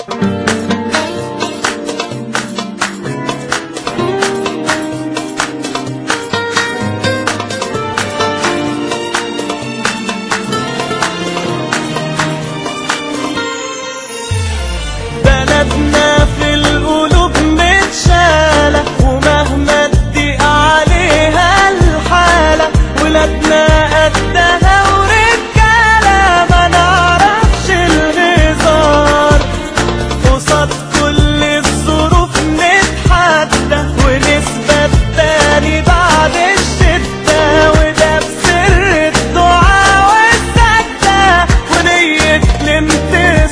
بلدنا في القلوب متشالة، ومهما تضيق عليها الحالة ولادنا قدها ورجالة، ما نعرفش الهزار قصاد كل الظروف، نتحدى ونثبت تاني بعد الشدة، وده بسر الدعاء والسجدة ونية الانتصار.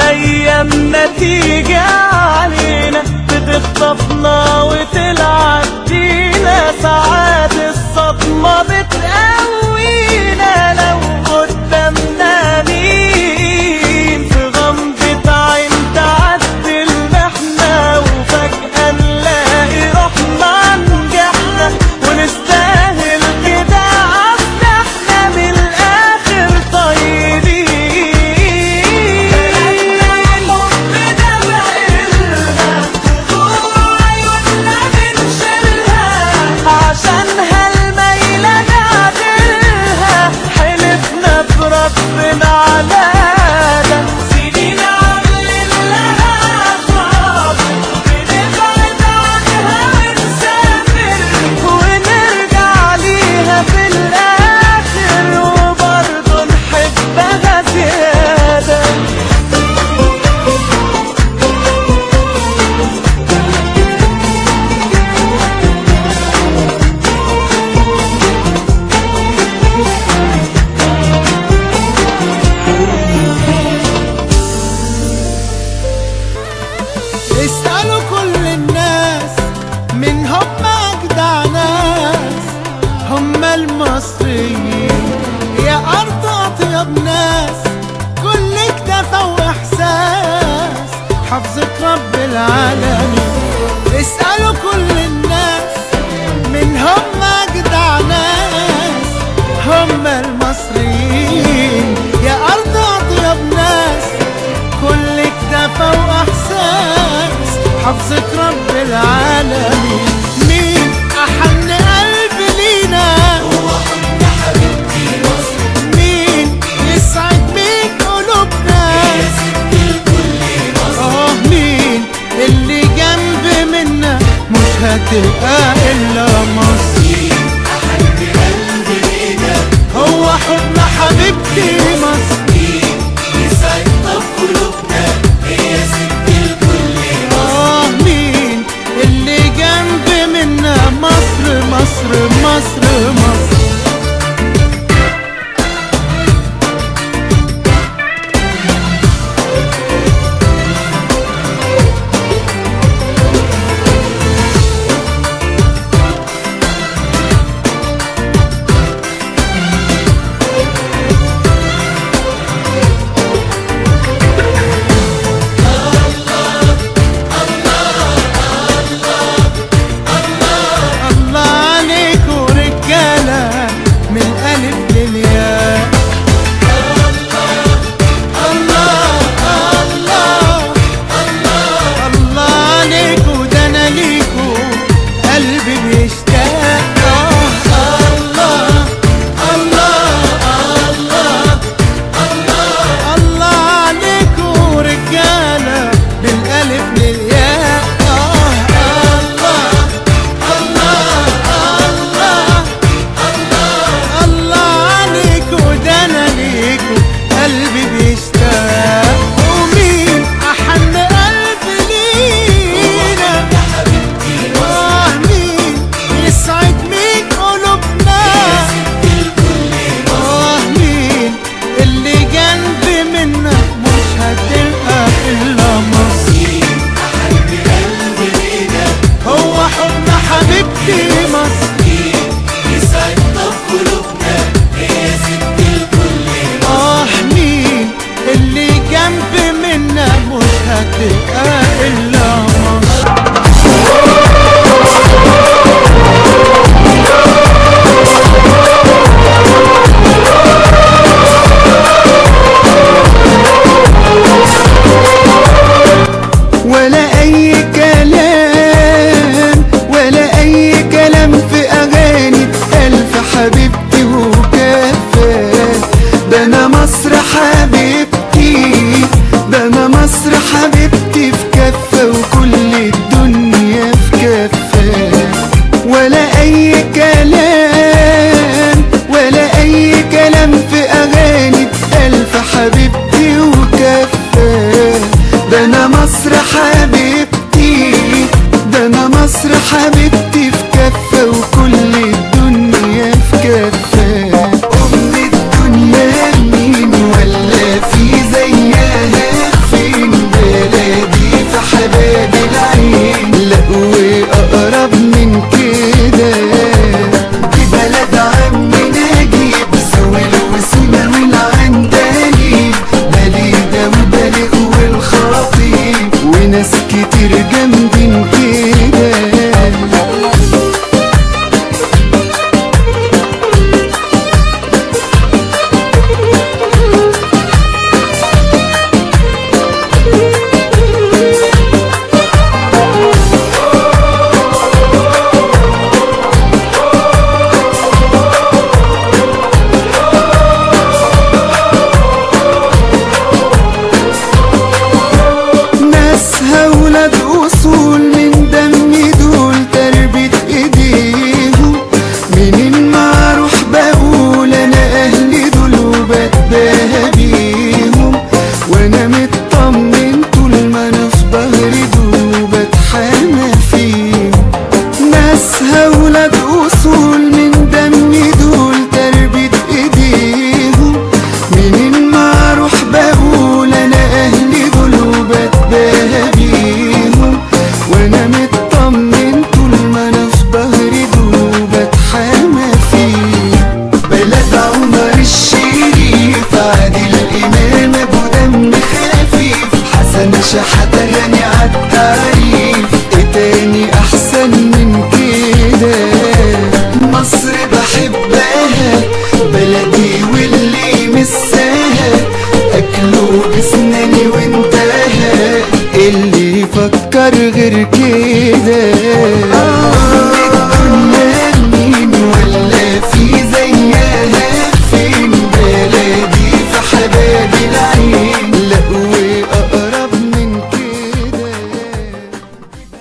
أيامنا تيجي علينا بتخطفنا وتلعب بينا، ساعات الصدمة بتقوينا لو قدامنا مين، في غمضة عين تعدي المحنة وفجأة نلاقي روحنا نجحنا، ونستاهل كده أصل احنا من الآخر طيبين. ربنا على ده سنين عاملين لها أصحاب، بنبعد عنها ونسافر ونرجع ليها في الآخر، وبرضه نحبها زيادة. اسألوا كل الناس من هم أجدع ناس، هم المصريين يا أرض أطيب ناس، كل اكتفى وإحساس حفظة رب العالمين. اسألوا كل الناس من هم أجدع ناس، هم المصريين يا أرض أطيب ناس، كل اكتفى وإحساس حفظة رب العالمين. مين أحن قلب لينا هو حب حبيبتي مصر، مين يسعد مين قلوبنا هي ست الكل مصر، مين اللي جنب منا مش هتبقى إلا مصر. بيني وبينك